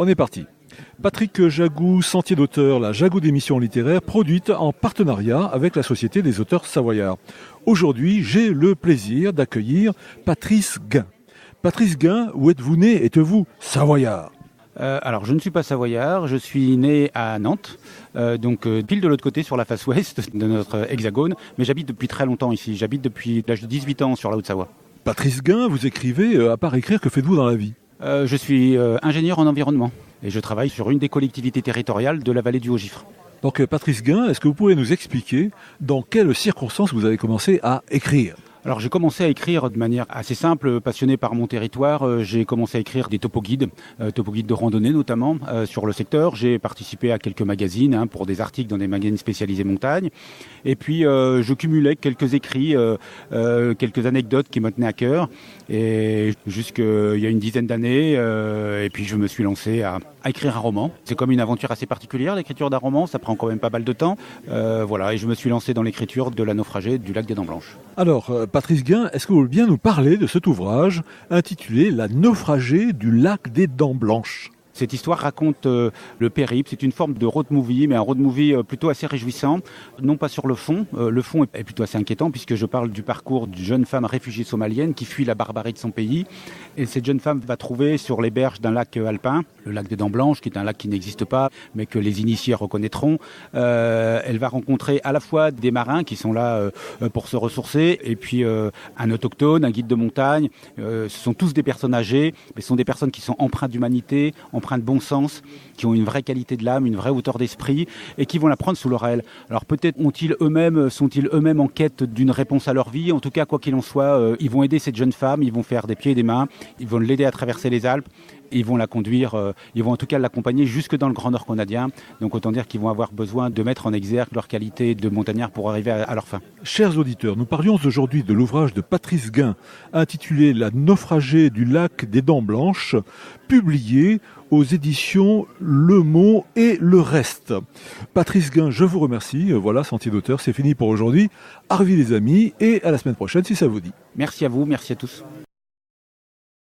On est parti. Patrick Jagou, Sentier d'auteur, la Jagou d'émissions littéraires, produite en partenariat avec la Société des auteurs savoyards. Aujourd'hui, j'ai le plaisir d'accueillir Patrice Guin. Patrice Guin, où êtes-vous né? Êtes-vous savoyard? Alors, je ne suis pas savoyard, je suis né à Nantes, pile de l'autre côté sur la face ouest de notre hexagone, mais j'habite depuis très longtemps ici. J'habite depuis l'âge de 18 ans sur la Haute-Savoie. Patrice Guin, vous écrivez, à part écrire, que faites-vous dans la vie? Je suis ingénieur en environnement et je travaille sur une des collectivités territoriales de la vallée du Haut-Gifre. Donc Patrice Guin, est-ce que vous pouvez nous expliquer dans quelles circonstances vous avez commencé à écrire? Alors j'ai commencé à écrire de manière assez simple, passionné par mon territoire. J'ai commencé à écrire des topoguides de randonnée notamment sur le secteur. J'ai participé à quelques magazines pour des articles dans des magazines spécialisés montagne. Et puis je cumulais quelques écrits, quelques anecdotes qui me tenaient à cœur. Et jusqu'il y a une dizaine d'années, et puis je me suis lancé à écrire un roman. C'est comme une aventure assez particulière, l'écriture d'un roman, ça prend quand même pas mal de temps. Et je me suis lancé dans l'écriture de La naufragée du lac des Dents Blanches. Alors, Patrice Guin, est-ce que vous voulez bien nous parler de cet ouvrage intitulé La naufragée du lac des Dents Blanches? Cette histoire raconte le périple, c'est une forme de road movie, mais un road movie plutôt assez réjouissant, non pas sur le fond. Le fond est plutôt assez inquiétant puisque je parle du parcours d'une jeune femme réfugiée somalienne qui fuit la barbarie de son pays. Et cette jeune femme va trouver sur les berges d'un lac alpin, le lac des Dents Blanches, qui est un lac qui n'existe pas, mais que les initiés reconnaîtront. Elle va rencontrer à la fois des marins qui sont là pour se ressourcer, et puis un autochtone, un guide de montagne. Ce sont tous des personnes âgées, mais ce sont des personnes qui sont empreintes d'humanité, empreintes de bon sens, qui ont une vraie qualité de l'âme, une vraie hauteur d'esprit, et qui vont la prendre sous leur aile. Alors peut-être sont-ils eux-mêmes en quête d'une réponse à leur vie. En tout cas, quoi qu'il en soit, ils vont aider cette jeune femme, ils vont faire des pieds et des mains, ils vont l'aider à traverser les Alpes, ils vont la conduire, ils vont en tout cas l'accompagner jusque dans le Grand Nord canadien. Donc autant dire qu'ils vont avoir besoin de mettre en exergue leur qualité de montagnard pour arriver à leur fin. Chers auditeurs, nous parlions aujourd'hui de l'ouvrage de Patrice Guin intitulé La naufragée du lac des Dents Blanches, publié aux éditions Le Mot et le Reste. Patrice Guin, je vous remercie. Voilà, Sentier d'auteur, c'est fini pour aujourd'hui. Arvi les amis, et à la semaine prochaine si ça vous dit. Merci à vous, merci à tous.